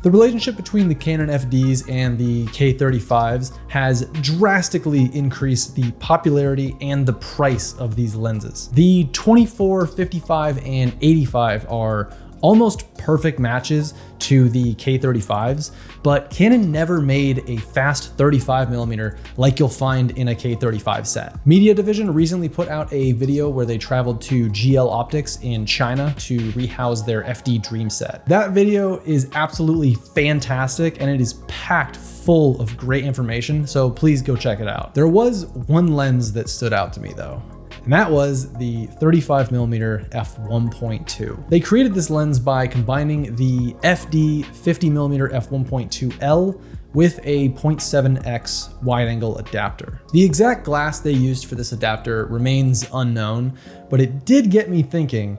The relationship between the Canon FDs and the K35s has drastically increased the popularity and the price of these lenses. The 24, 55, and 85 are almost perfect matches to the K35s, but Canon never made a fast 35mm like you'll find in a K35 set. Media Division recently put out a video where they traveled to GL Optics in China to rehouse their FD Dream set. That video is absolutely fantastic and it is packed full of great information, so please go check it out. There was one lens that stood out to me though, and that was the 35mm f1.2. They created this lens by combining the FD 50mm f1.2L with a 0.7x wide angle adapter. The exact glass they used for this adapter remains unknown, but it did get me thinking,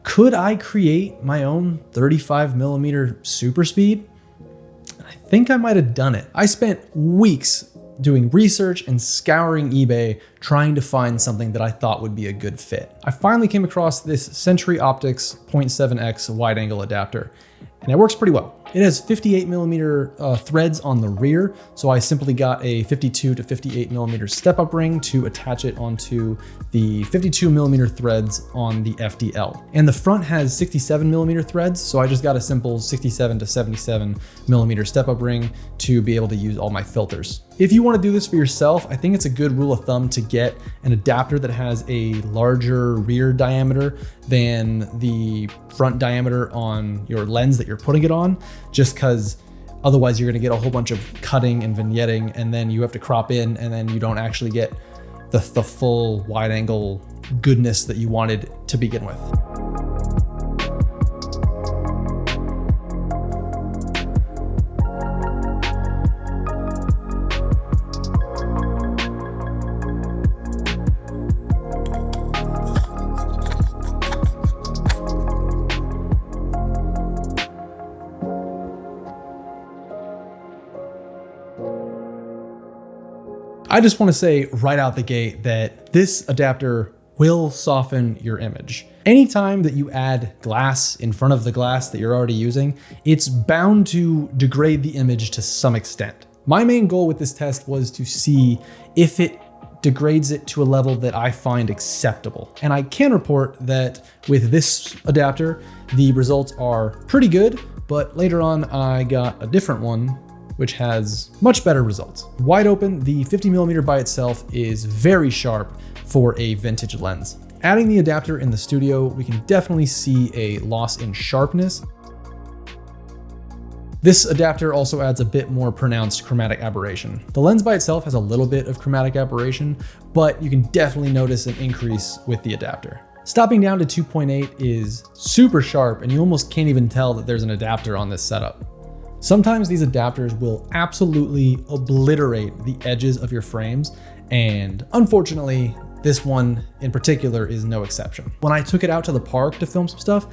could I create my own 35mm super speed? I think I might have done it. I spent weeks doing research and scouring eBay trying to find something that I thought would be a good fit. I finally came across this Century Optics 0.7x wide angle adapter, and it works pretty well. It has 58mm threads on the rear, so I simply got a 52 to 58mm step-up ring to attach it onto the 52mm threads on the FDL. And the front has 67mm threads, so I just got a simple 67 to 77mm step-up ring to be able to use all my filters. If you want to do this for yourself, I think it's a good rule of thumb to get an adapter that has a larger rear diameter than the front diameter on your lens that you're putting it on, just because otherwise you're going to get a whole bunch of cutting and vignetting, and then you have to crop in, and then you don't actually get the full wide angle goodness that you wanted to begin with. I just want to say right out the gate that this adapter will soften your image. Anytime that you add glass in front of the glass that you're already using, it's bound to degrade the image to some extent. My main goal with this test was to see if it degrades it to a level that I find acceptable. And I can report that with this adapter, the results are pretty good, but later on I got a different one which has much better results. Wide open, the 50mm by itself is very sharp for a vintage lens. Adding the adapter in the studio, we can definitely see a loss in sharpness. This adapter also adds a bit more pronounced chromatic aberration. The lens by itself has a little bit of chromatic aberration, but you can definitely notice an increase with the adapter. Stopping down to 2.8 is super sharp, and you almost can't even tell that there's an adapter on this setup. Sometimes these adapters will absolutely obliterate the edges of your frames, and unfortunately, this one in particular is no exception. When I took it out to the park to film some stuff,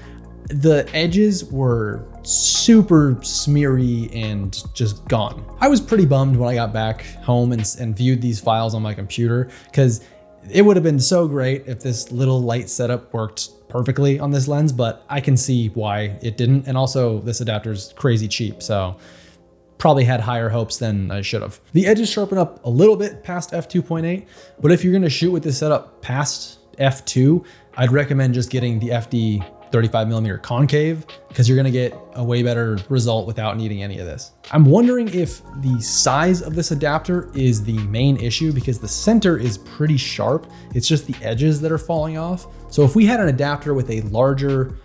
the edges were super smeary and just gone. I was pretty bummed when I got back home and viewed these files on my computer, because it would have been so great if this little light setup worked perfectly on this lens, but I can see why it didn't. And also this adapter's crazy cheap, so probably had higher hopes than I should have. The edges sharpen up a little bit past f2.8, but if you're gonna shoot with this setup past f2, I'd recommend just getting the FD 35mm concave, because you're gonna get a way better result without needing any of this. I'm wondering if the size of this adapter is the main issue, because the center is pretty sharp. It's just the edges that are falling off. So if we had an adapter with a larger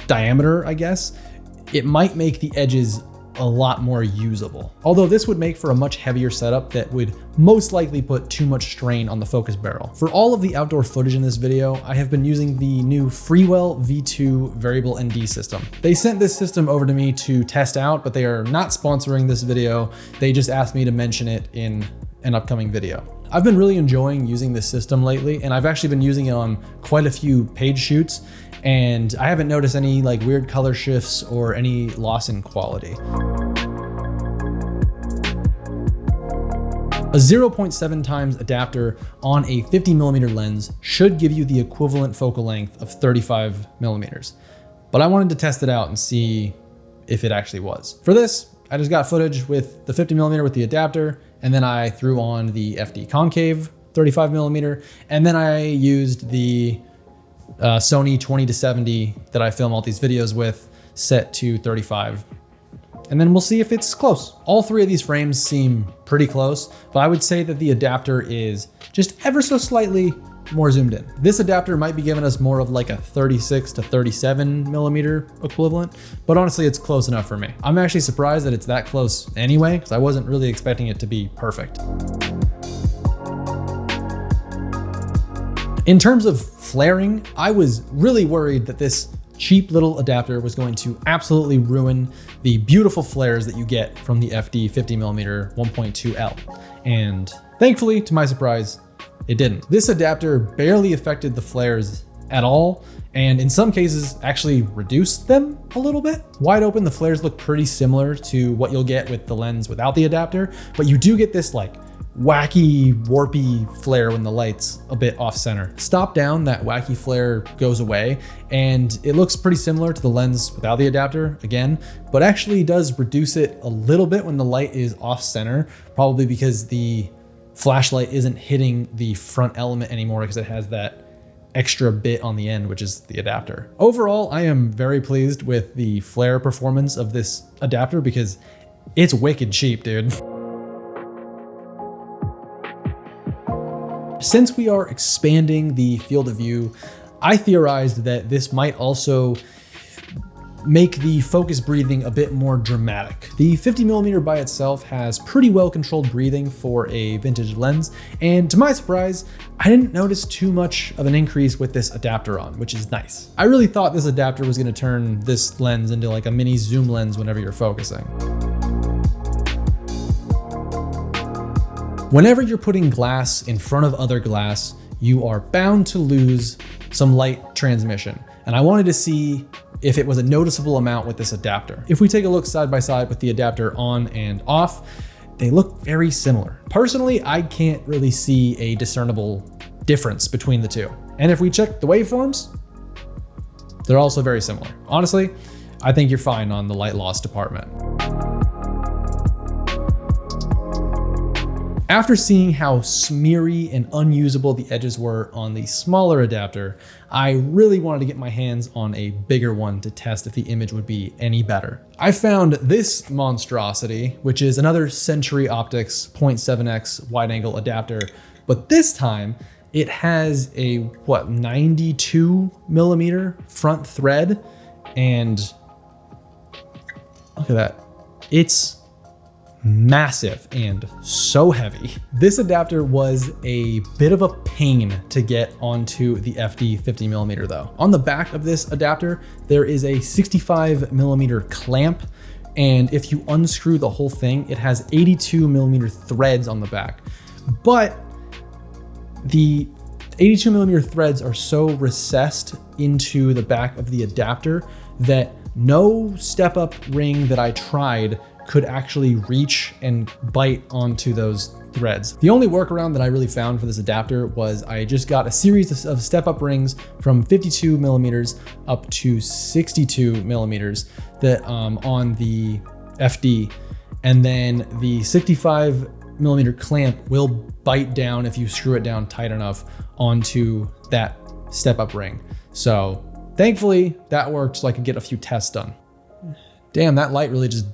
diameter, I guess, it might make the edges a lot more usable. Although this would make for a much heavier setup that would most likely put too much strain on the focus barrel. For all of the outdoor footage in this video, I have been using the new Freewell V2 variable ND system. They sent this system over to me to test out, but they are not sponsoring this video. They just asked me to mention it in an upcoming video. I've been really enjoying using this system lately, and I've actually been using it on quite a few page shoots, and I haven't noticed any like weird color shifts or any loss in quality. A 0.7 times adapter on a 50mm lens should give you the equivalent focal length of 35mm. But I wanted to test it out and see if it actually was. For this, I just got footage with the 50mm with the adapter, and then I threw on the FD concave 35mm, and then I used the Sony 20-70 that I film all these videos with set to 35. And then we'll see if it's close. All three of these frames seem pretty close, but I would say that the adapter is just ever so slightly more zoomed in. This adapter might be giving us more of like a 36 to 37mm equivalent, but honestly, it's close enough for me. I'm actually surprised that it's that close anyway, because I wasn't really expecting it to be perfect. In terms of flaring, I was really worried that this cheap little adapter was going to absolutely ruin the beautiful flares that you get from the FD 50mm 1.2L. And thankfully, to my surprise, it didn't. This adapter barely affected the flares at all, and in some cases actually reduced them a little bit. Wide open, the flares look pretty similar to what you'll get with the lens without the adapter, but you do get this like wacky, warpy flare when the light's a bit off center. Stop down, that wacky flare goes away, and it looks pretty similar to the lens without the adapter again, but actually does reduce it a little bit when the light is off center, probably because the flashlight isn't hitting the front element anymore because it has that extra bit on the end, which is the adapter. Overall, I am very pleased with the flare performance of this adapter because it's wicked cheap, dude. Since we are expanding the field of view, I theorized that this might also make the focus breathing a bit more dramatic. The 50mm by itself has pretty well controlled breathing for a vintage lens, and to my surprise, I didn't notice too much of an increase with this adapter on, which is nice. I really thought this adapter was going to turn this lens into like a mini zoom lens whenever you're focusing. Whenever you're putting glass in front of other glass, you are bound to lose some light transmission. And I wanted to see if it was a noticeable amount with this adapter. If we take a look side by side with the adapter on and off, they look very similar. Personally, I can't really see a discernible difference between the two. And if we check the waveforms, they're also very similar. Honestly, I think you're fine on the light loss department. After seeing how smeary and unusable the edges were on the smaller adapter, I really wanted to get my hands on a bigger one to test if the image would be any better. I found this monstrosity, which is another Century Optics 0.7x wide-angle adapter, but this time it has a, 92mm front thread, and look at that. It's massive and so heavy. This adapter was a bit of a pain to get onto the FD 50mm though. On the back of this adapter, there is a 65mm clamp, and if you unscrew the whole thing, it has 82mm threads on the back. But the 82mm threads are so recessed into the back of the adapter that no step-up ring that I tried could actually reach and bite onto those threads. The only workaround that I really found for this adapter was I just got a series of step-up rings from 52mm up to 62mm that on the FD, and then the 65mm clamp will bite down if you screw it down tight enough onto that step-up ring. So thankfully that worked so I could get a few tests done. Damn, that light really just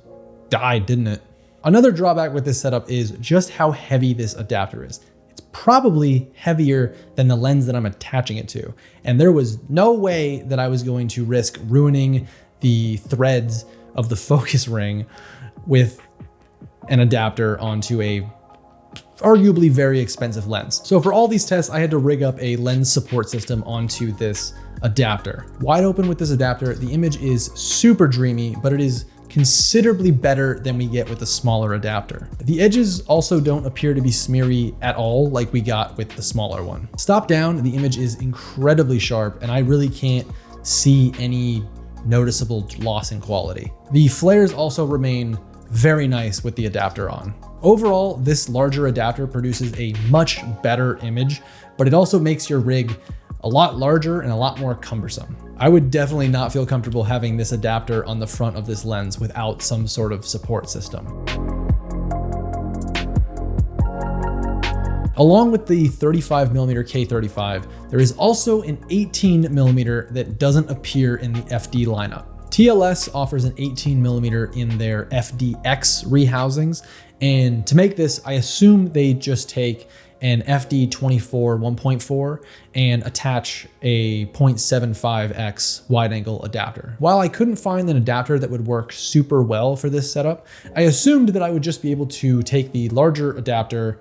died, didn't it? Another drawback with this setup is just how heavy this adapter is. It's probably heavier than the lens that I'm attaching it to. And there was no way that I was going to risk ruining the threads of the focus ring with an adapter onto a arguably very expensive lens. So for all these tests, I had to rig up a lens support system onto this adapter. Wide open with this adapter, the image is super dreamy, but it is considerably better than we get with the smaller adapter. The edges also don't appear to be smeary at all like we got with the smaller one. Stop down, the image is incredibly sharp, and I really can't see any noticeable loss in quality. The flares also remain very nice with the adapter on. Overall, this larger adapter produces a much better image, but it also makes your rig a lot larger and a lot more cumbersome. I would definitely not feel comfortable having this adapter on the front of this lens without some sort of support system. Along with the 35mm K35, there is also an 18mm that doesn't appear in the FD lineup. TLS offers an 18mm in their FDX rehousings, and to make this, I assume they just take an FD24 1.4 and attach a 0.75x wide-angle adapter. While I couldn't find an adapter that would work super well for this setup, I assumed that I would just be able to take the larger adapter,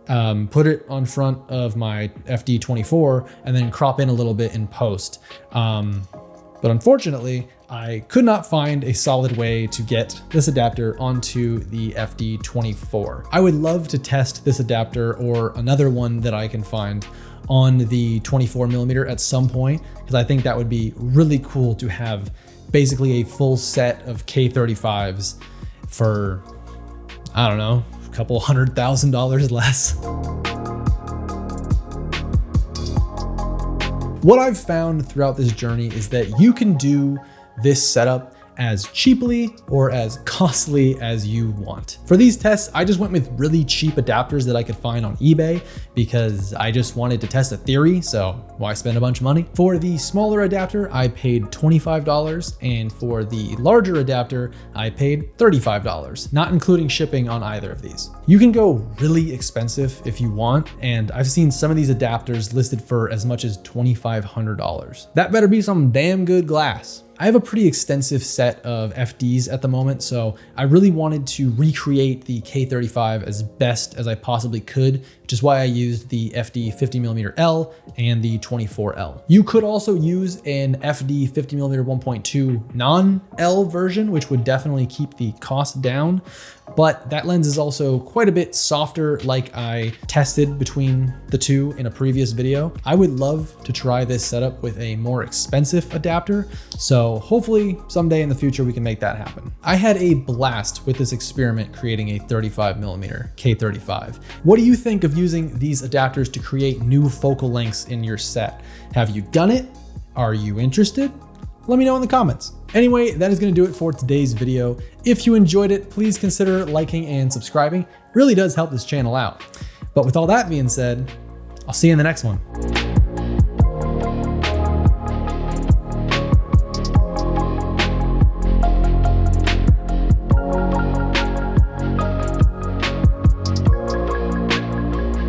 put it on front of my FD24, and then crop in a little bit in post. But unfortunately, I could not find a solid way to get this adapter onto the FD24. I would love to test this adapter or another one that I can find on the 24mm at some point, because I think that would be really cool to have basically a full set of K35s for, I don't know, a couple $100,000 less. What I've found throughout this journey is that you can do this setup as cheaply or as costly as you want. For these tests, I just went with really cheap adapters that I could find on eBay because I just wanted to test a theory, so why spend a bunch of money? For the smaller adapter, I paid $25, and for the larger adapter, I paid $35, not including shipping on either of these. You can go really expensive if you want, and I've seen some of these adapters listed for as much as $2,500. That better be some damn good glass. I have a pretty extensive set of FDs at the moment, so I really wanted to recreate the K35 as best as I possibly could, which is why I used the FD 50mm L and the 24L. You could also use an FD 50mm 1.2 non-L version, which would definitely keep the cost down, but that lens is also quite a bit softer, like I tested between the two in a previous video. I would love to try this setup with a more expensive adapter, so hopefully someday in the future we can make that happen. I had a blast with this experiment creating a 35mm K35. What do you think of using these adapters to create new focal lengths in your set? Have you done it? Are you interested? Let me know in the comments. Anyway, that is going to do it for today's video. If you enjoyed it, please consider liking and subscribing. It really does help this channel out. But with all that being said, I'll see you in the next one.